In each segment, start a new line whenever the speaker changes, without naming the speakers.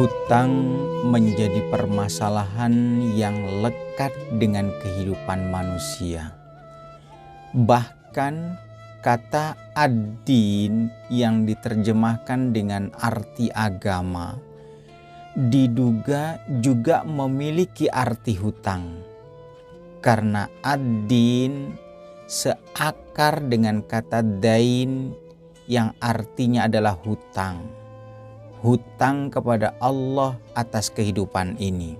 Hutang menjadi permasalahan yang lekat dengan kehidupan manusia. Bahkan kata ad-din yang diterjemahkan dengan arti agama diduga juga memiliki arti hutang. Karena ad-din seakar dengan kata dain yang artinya adalah hutang. Hutang kepada Allah atas kehidupan ini.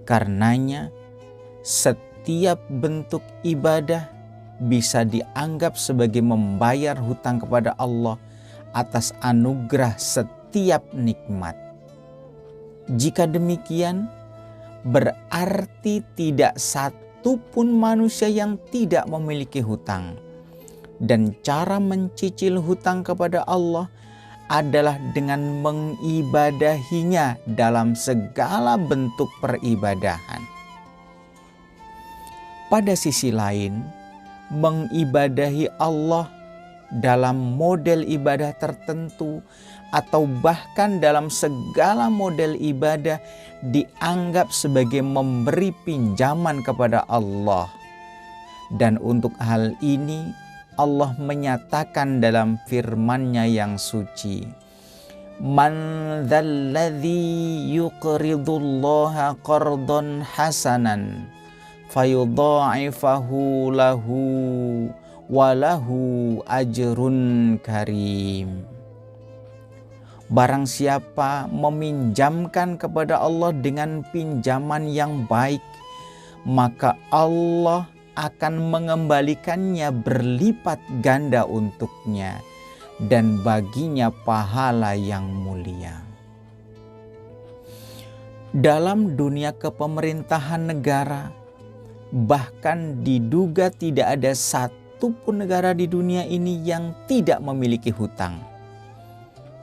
Karenanya setiap bentuk ibadah bisa dianggap sebagai membayar hutang kepada Allah atas anugerah setiap nikmat. Jika demikian, berarti tidak satu pun manusia yang tidak memiliki hutang. Dan cara mencicil hutang kepada Allah adalah dengan mengibadahinya dalam segala bentuk peribadahan. Pada sisi lain, mengibadahi Allah dalam model ibadah tertentu atau bahkan dalam segala model ibadah dianggap sebagai memberi pinjaman kepada Allah. Dan untuk hal ini Allah menyatakan dalam firman-Nya yang suci, "Man dzalladzi yuqridullaha qardan hasanan fayudha'ifahu lahu wa lahu ajrun karim." Barang siapa meminjamkan kepada Allah dengan pinjaman yang baik, maka Allah akan mengembalikannya berlipat ganda untuknya dan baginya pahala yang mulia. Dalam dunia kepemerintahan negara, bahkan diduga tidak ada satu pun negara di dunia ini yang tidak memiliki hutang.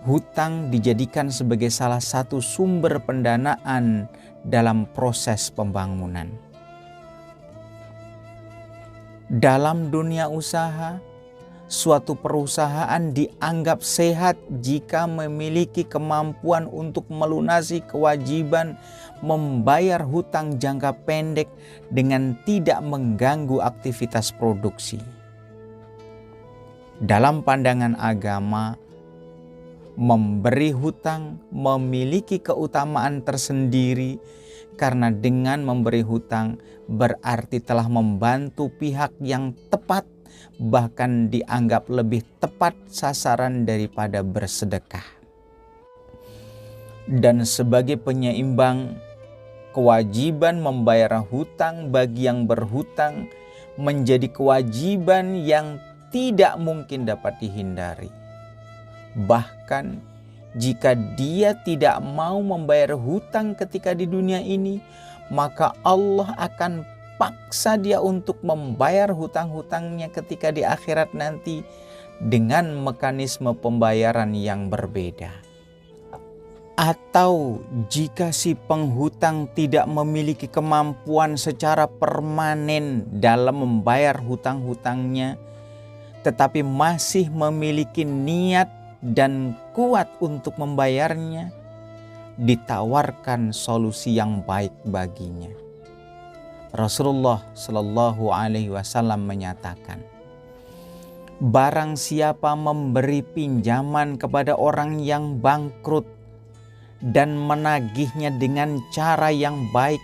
Hutang dijadikan sebagai salah satu sumber pendanaan dalam proses pembangunan. Dalam dunia usaha, suatu perusahaan dianggap sehat jika memiliki kemampuan untuk melunasi kewajiban membayar hutang jangka pendek dengan tidak mengganggu aktivitas produksi. Dalam pandangan agama, memberi hutang memiliki keutamaan tersendiri karena dengan memberi hutang berarti telah membantu pihak yang tepat, bahkan dianggap lebih tepat sasaran daripada bersedekah. Dan sebagai penyeimbang, kewajiban membayar hutang bagi yang berhutang menjadi kewajiban yang tidak mungkin dapat dihindari. Bahkan jika dia tidak mau membayar hutang ketika di dunia ini, maka Allah akan paksa dia untuk membayar hutang-hutangnya ketika di akhirat nanti dengan mekanisme pembayaran yang berbeda. Atau jika si penghutang tidak memiliki kemampuan secara permanen dalam membayar hutang-hutangnya, tetapi masih memiliki niat dan kuat untuk membayarnya, ditawarkan solusi yang baik baginya. Rasulullah Shallallahu Alaihi Wasallam menyatakan, barang siapa memberi pinjaman kepada orang yang bangkrut dan menagihnya dengan cara yang baik,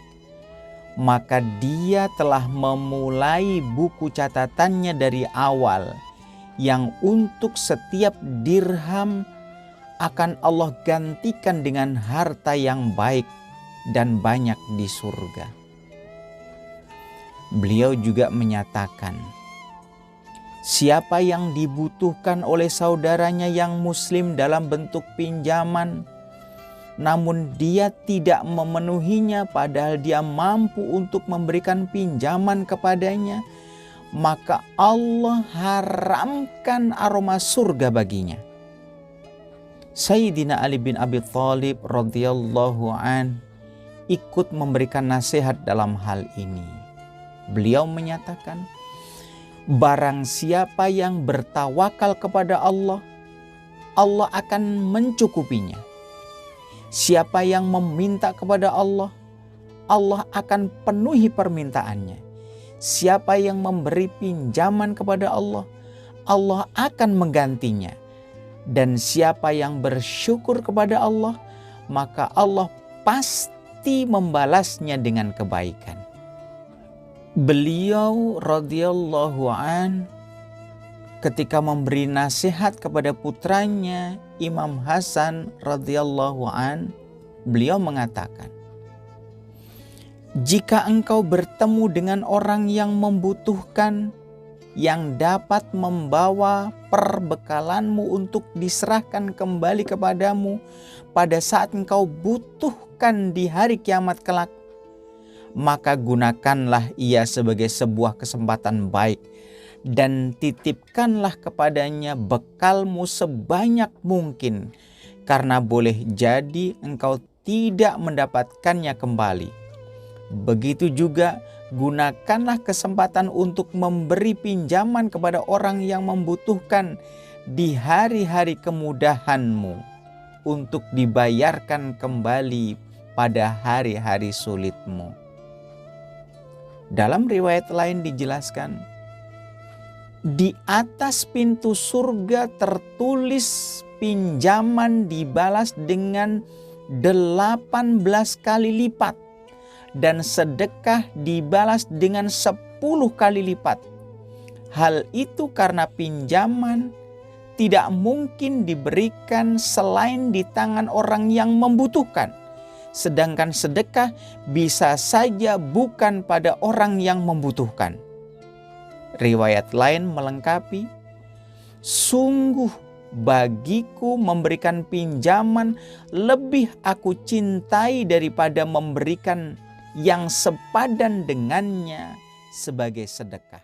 maka dia telah memulai buku catatannya dari awal, yang untuk setiap dirham akan Allah gantikan dengan harta yang baik dan banyak di surga. Beliau juga menyatakan, siapa yang dibutuhkan oleh saudaranya yang muslim dalam bentuk pinjaman, namun dia tidak memenuhinya padahal dia mampu untuk memberikan pinjaman kepadanya, maka Allah haramkan aroma surga baginya. Sayyidina Ali bin Abi Thalib radhiyallahu an ikut memberikan nasihat dalam hal ini. Beliau menyatakan, barang siapa yang bertawakal kepada Allah, Allah akan mencukupinya. Siapa yang meminta kepada Allah, Allah akan penuhi permintaannya. Siapa yang memberi pinjaman kepada Allah, Allah akan menggantinya. Dan siapa yang bersyukur kepada Allah, maka Allah pasti membalasnya dengan kebaikan. Beliau radhiyallahu an ketika memberi nasihat kepada putranya Imam Hasan radhiyallahu an, beliau mengatakan, jika engkau bertemu dengan orang yang membutuhkan, yang dapat membawa perbekalanmu untuk diserahkan kembali kepadamu pada saat engkau butuhkan di hari kiamat kelak, maka gunakanlah ia sebagai sebuah kesempatan baik dan titipkanlah kepadanya bekalmu sebanyak mungkin, karena boleh jadi engkau tidak mendapatkannya kembali. Begitu juga gunakanlah kesempatan untuk memberi pinjaman kepada orang yang membutuhkan di hari-hari kemudahanmu untuk dibayarkan kembali pada hari-hari sulitmu. Dalam riwayat lain dijelaskan, di atas pintu surga tertulis pinjaman dibalas dengan 18 kali lipat dan sedekah dibalas dengan 10 kali lipat. Hal itu karena pinjaman tidak mungkin diberikan selain di tangan orang yang membutuhkan. Sedangkan sedekah bisa saja bukan pada orang yang membutuhkan. Riwayat lain melengkapi, sungguh bagiku memberikan pinjaman lebih aku cintai daripada memberikan yang sepadan dengannya sebagai sedekah.